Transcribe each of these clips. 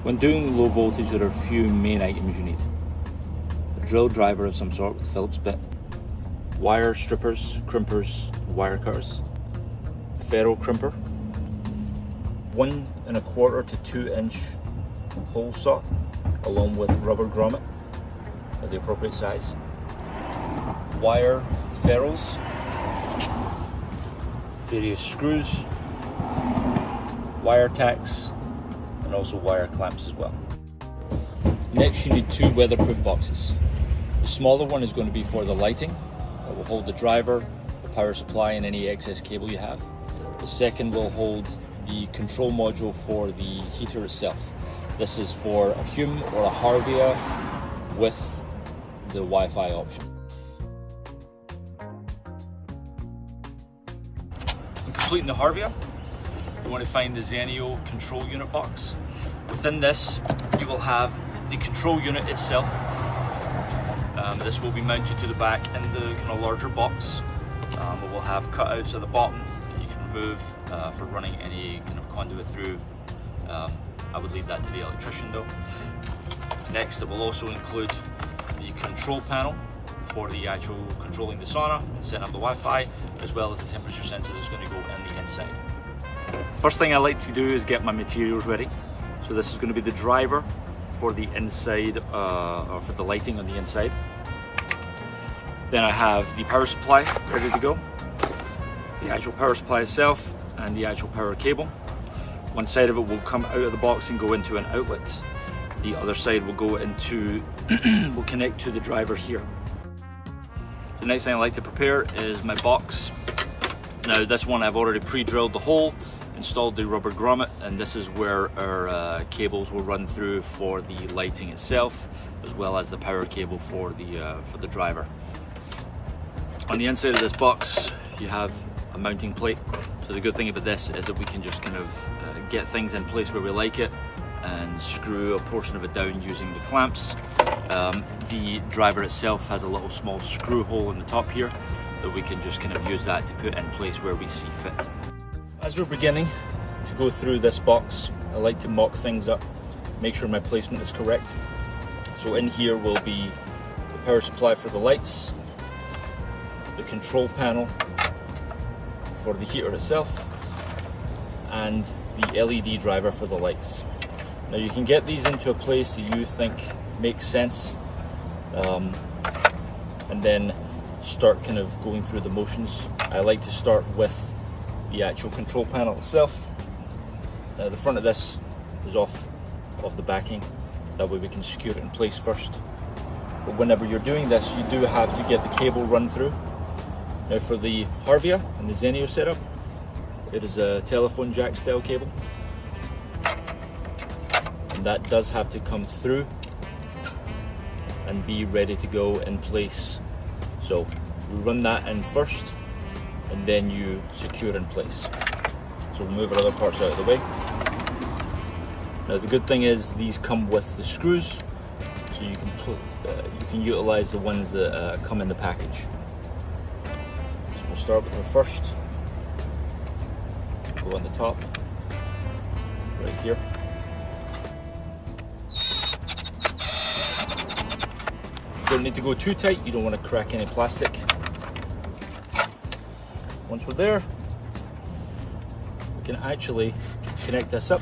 When doing low voltage, there are a few main items you need. A drill driver of some sort with a Phillips bit, wire strippers, crimpers, wire cutters, ferro crimper, 1 1/4 to 2 inch hole saw, along with rubber grommet of the appropriate size, wire ferrules, various screws, wire tacks, and also wire clamps as well. Next, you need 2 weatherproof boxes. The smaller one is going to be for the lighting. It will hold the driver, the power supply, and any excess cable you have. The second will hold the control module for the heater itself. This is for a HUUM or a Harvia with the Wi-Fi option. In completing the Harvia, you want to find the Xenio control unit box. Within this, you will have the control unit itself. This will be mounted to the back in the kind of larger box. It will have cutouts at the bottom that you can remove for running any kind of conduit through. I would leave that to the electrician though. Next, it will also include the control panel for the actual controlling the sauna and setting up the Wi-Fi, as well as the temperature sensor that's going to go in the inside. First thing I like to do is get my materials ready. So this is going to be the driver for the inside, or for the lighting on the inside. Then I have the power supply ready to go, the actual power supply itself, and the actual power cable. One side of it will come out of the box and go into an outlet. The other side will go into, will connect to the driver here. The next thing I like to prepare is my box. Now this one I've already pre-drilled the hole, installed the rubber grommet, and this is where our cables will run through for the lighting itself, as well as the power cable for the driver. On the inside of this box, you have a mounting plate. So the good thing about this is that we can just kind of get things in place where we like it and screw a portion of it down using the clamps. The driver itself has a little small screw hole in the top here that we can just kind of use that to put in place where we see fit. As we're beginning to go through this box, I like to mock things up, make sure my placement is correct. So in here will be the power supply for the lights, the control panel for the heater itself, and the LED driver for the lights. Now you can get these into a place that you think makes sense, and then start kind of going through the motions. I like to start with the actual control panel itself. The front of this is off the backing, that way we can secure it in place first. But whenever you're doing this, you do have to get the cable run through. Now for the Harvia and the Xenio setup, it is a telephone jack style cable, and that does have to come through and be ready to go in place. So we run that in first, and then you secure in place. So we'll move our other parts out of the way. Now the good thing is these come with the screws, so you can utilize the ones that come in the package. So we'll start with our first. Go on the top, right here. You don't need to go too tight, you don't want to crack any plastic. Once we're there, we can actually connect this up.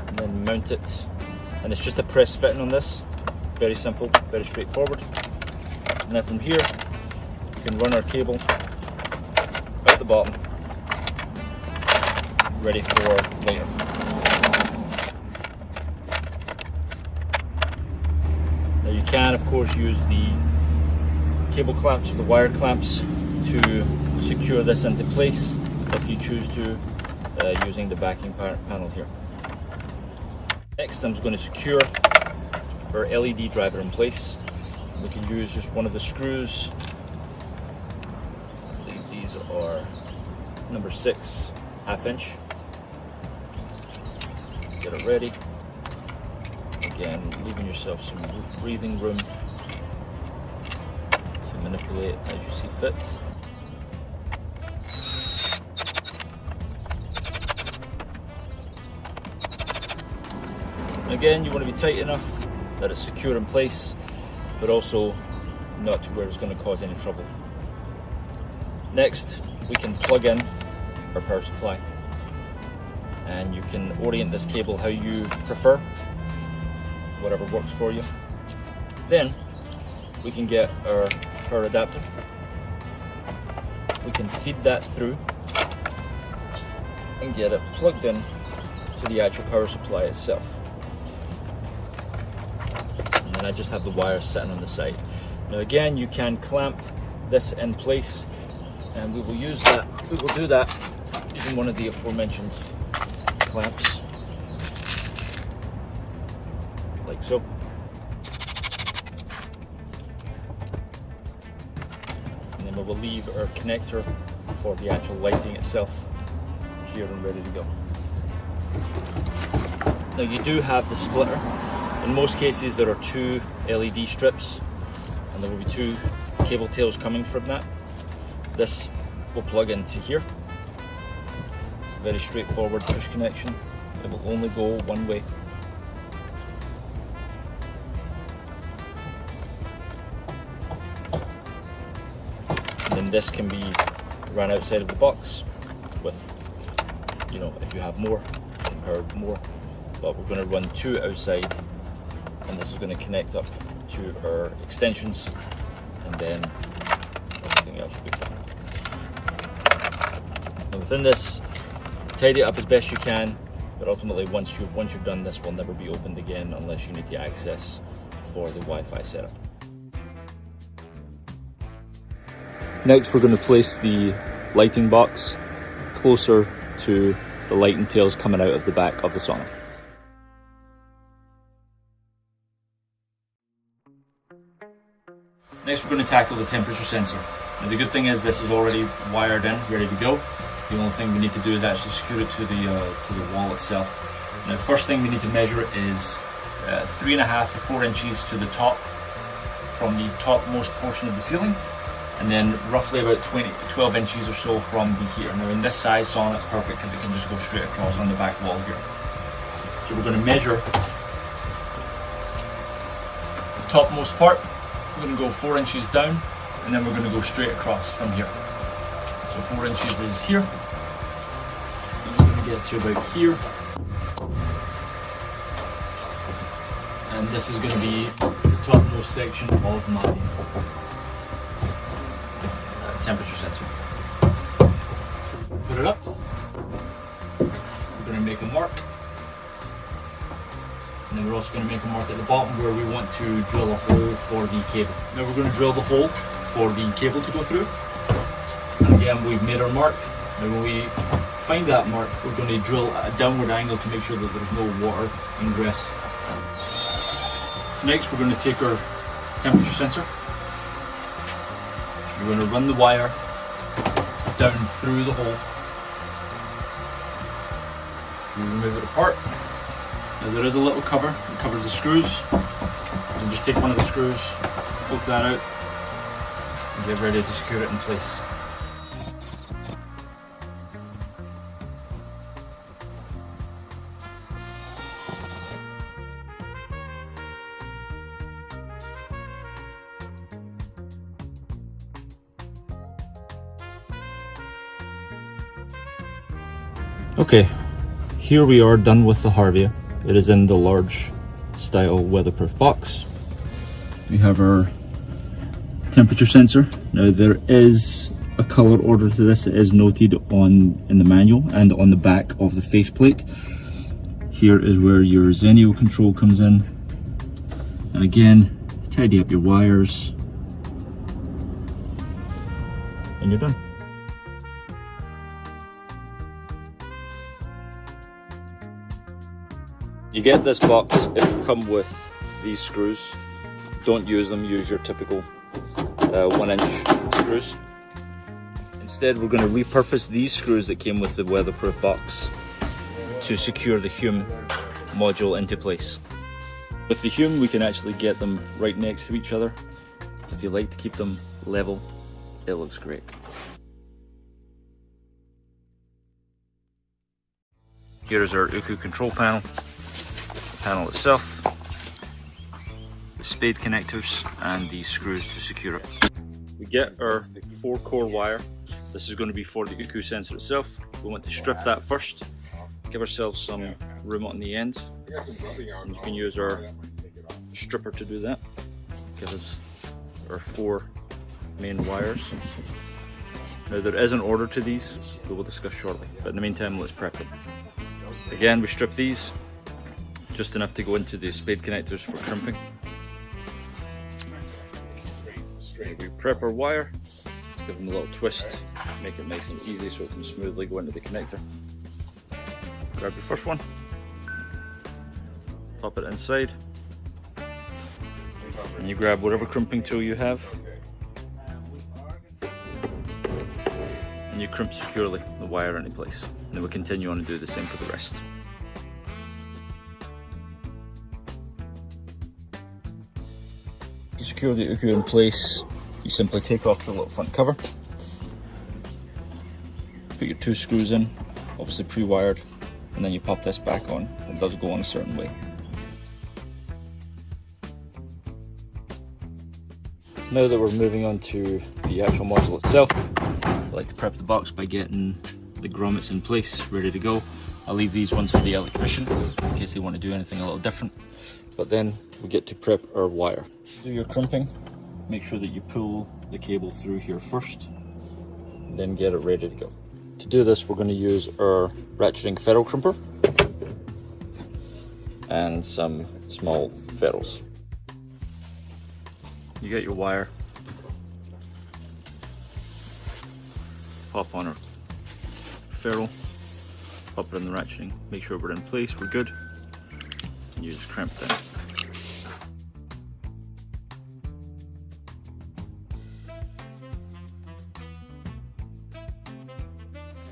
And then mount it. And it's just a press fitting on this. Very simple, very straightforward. And then from here, we can run our cable out the bottom, ready for later. Now you can, of course, use the cable clamps or the wire clamps to secure this into place if you choose to, using the backing panel here. Next, I'm going to secure our LED driver in place. We can use just one of the screws. I believe these are number 6, 1/2 inch. Get it ready. Again, leaving yourself some breathing room manipulate as you see fit. And again, you want to be tight enough that it's secure in place, but also not to where it's going to cause any trouble. Next, we can plug in our power supply, and you can orient this cable how you prefer, whatever works for you. Then we can get our power adapter. We can feed that through and get it plugged in to the actual power supply itself. And then I just have the wires sitting on the side. Now again, you can clamp this in place, and we will do that using one of the aforementioned clamps, like so. And then we will leave our connector for the actual lighting itself here and ready to go. Now you do have the splitter. In most cases there are 2 LED strips, and there will be 2 cable tails coming from that. This will plug into here. Very straightforward push connection. It will only go one way. And then this can be run outside of the box with, you know, if you have more, you can power more. But we're going to run 2 outside, and this is going to connect up to our extensions, and then everything else will be fine. Now within this, tidy it up as best you can, but ultimately once you're done, this will never be opened again unless you need the access for the Wi-Fi setup. Next, we're going to place the lighting box closer to the lighting tails coming out of the back of the sauna. Next, we're going to tackle the temperature sensor. Now the good thing is this is already wired in, ready to go. The only thing we need to do is actually secure it to the wall itself. Now the first thing we need to measure is 3.5 to 4 inches to the top, from the topmost portion of the ceiling, and then roughly about 12 inches or so from the heater. Now in this size sauna it's perfect because it can just go straight across on the back wall here. So we're going to measure the topmost part. We're going to go 4 inches down, and then we're going to go straight across from here. So 4 inches is here. We're going to get to about here. And this is going to be the topmost section of my temperature sensor. Put it up. We're going to make a mark. And then we're also going to make a mark at the bottom where we want to drill a hole for the cable. Now we're going to drill the hole for the cable to go through. And again, we've made our mark. Now when we find that mark, we're going to drill at a downward angle to make sure that there's no water ingress. Next, we're going to take our temperature sensor. We're going to run the wire down through the hole. We remove it apart. Now there is a little cover that covers the screws. And just take one of the screws, poke that out, and get ready to secure it in place. Okay, here we are done with the Harvia. It is in the large style weatherproof box. We have our temperature sensor. Now there is a color order to this. It is noted in the manual and on the back of the faceplate. Here is where your Xenio control comes in. And again, tidy up your wires and you're done. You get this box if you come with these screws. Don't use them, use your typical 1-inch screws. Instead, we're going to repurpose these screws that came with the weatherproof box to secure the HUUM module into place. With the HUUM, we can actually get them right next to each other. If you like to keep them level, it looks great. Here is our HUUM control panel, the panel itself, the spade connectors and the screws to secure it. We get our 4-core wire. This is going to be for the HUUM sensor itself. We want to strip that first, give ourselves some room on the end, and you can use our stripper to do that. Give us our 4 main wires. Now there is an order to these that we'll discuss shortly, but in the meantime let's prep them. Again, we strip these just enough to go into the spade connectors for crimping. We prep our wire, give them a little twist, make it nice and easy so it can smoothly go into the connector. Grab your first one, pop it inside, and you grab whatever crimping tool you have, and you crimp securely the wire into place. And then we'll continue on and do the same for the rest. To secure the HUUM in place, you simply take off the little front cover, put your 2 screws in, obviously pre-wired, and then you pop this back on. It does go on a certain way. Now that we're moving on to the actual module itself, I like to prep the box by getting the grommets in place, ready to go. I'll leave these ones for the electrician in case they want to do anything a little different. But then we get to prep our wire. Do your crimping, make sure that you pull the cable through here first, then get it ready to go. To do this, we're going to use our ratcheting ferrule crimper and some small ferrules. You get your wire, pop on our ferrule, pop it in the ratcheting, make sure we're in place, we're good, and you just crimp down.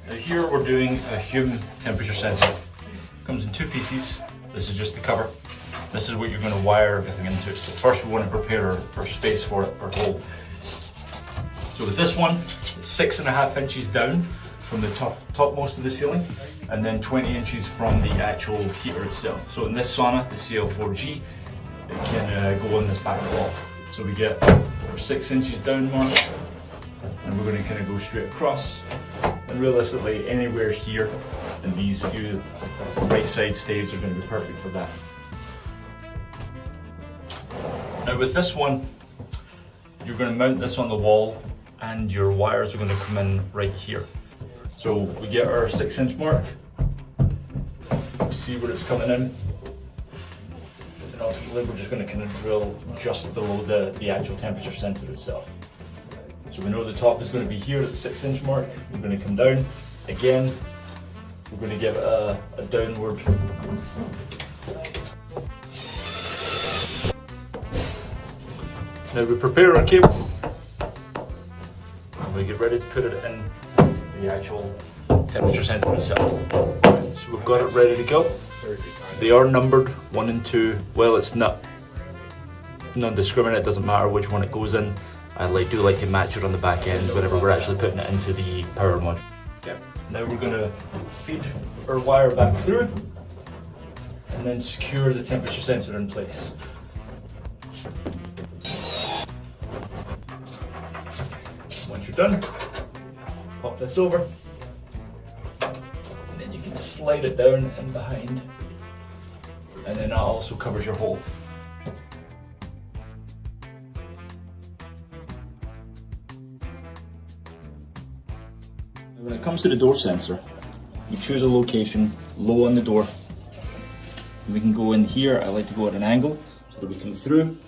Now here we're doing a HUUM temperature sensor. It comes in 2 pieces. This is just the cover. This is what you're going to wire everything into. So first we want to prepare our space for it, our hole. So with this one, it's 6.5 inches down from the topmost of the ceiling, and then 20 inches from the actual heater itself. So in this sauna, the CL4G, it can go on this back wall. So we get our 6 inches down mark, and we're going to kind of go straight across. And realistically, anywhere here in these few right side staves are going to be perfect for that. Now with this one, you're going to mount this on the wall, and your wires are going to come in right here. So we get our 6-inch mark, we see where it's coming in, and ultimately we're just going to kind of drill just below the actual temperature sensor itself. So we know the top is going to be here at the 6-inch mark. We're going to come down. Again, we're going to give it a downward. Now we prepare our cable, and we get ready to put it in the actual temperature sensor itself. So we've got it ready to go. They are numbered 1 and 2. Well, it's not non-discriminate, it doesn't matter which one it goes in. I do like to match it on the back end whenever we're actually putting it into the power module. Okay. Now we're going to feed our wire back through and then secure the temperature sensor in place. Once you're done, pop this over, and then you can slide it down in behind, and then that also covers your hole. When it comes to the door sensor, you choose a location low on the door. We can go in here. I like to go at an angle so that we come through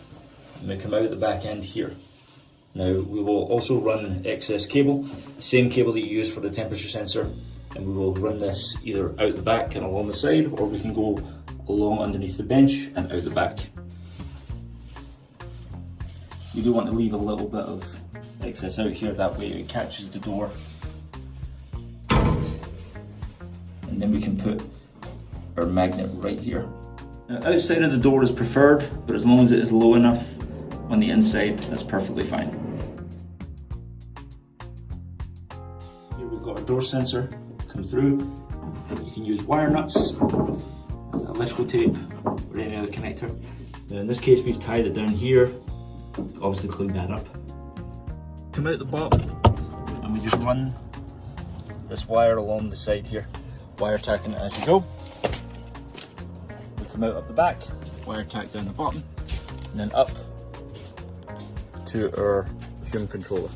and we come out at the back end here. Now we will also run excess cable, the same cable that you use for the temperature sensor, and we will run this either out the back and along the side, or we can go along underneath the bench and out the back. You do want to leave a little bit of excess out here, that way it catches the door. And then we can put our magnet right here. Now, outside of the door is preferred, but as long as it is low enough on the inside, that's perfectly fine. door sensor come through. You can use wire nuts, electrical tape, or any other connector. Now in this case we've tied it down here, obviously clean that up. Come out the bottom and we just run this wire along the side here, wire tacking it as you go. We come out up the back, wire tack down the bottom, and then up to our HUUM controller.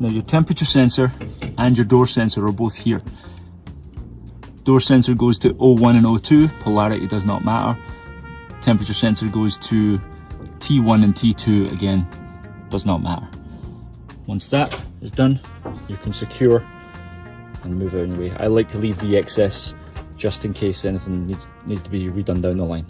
Now your temperature sensor and your door sensor are both here. Door sensor goes to O1 and O2, polarity does not matter. Temperature sensor goes to T1 and T2, again, does not matter. Once that is done, you can secure and move out of your way. I like to leave the excess just in case anything needs to be redone down the line.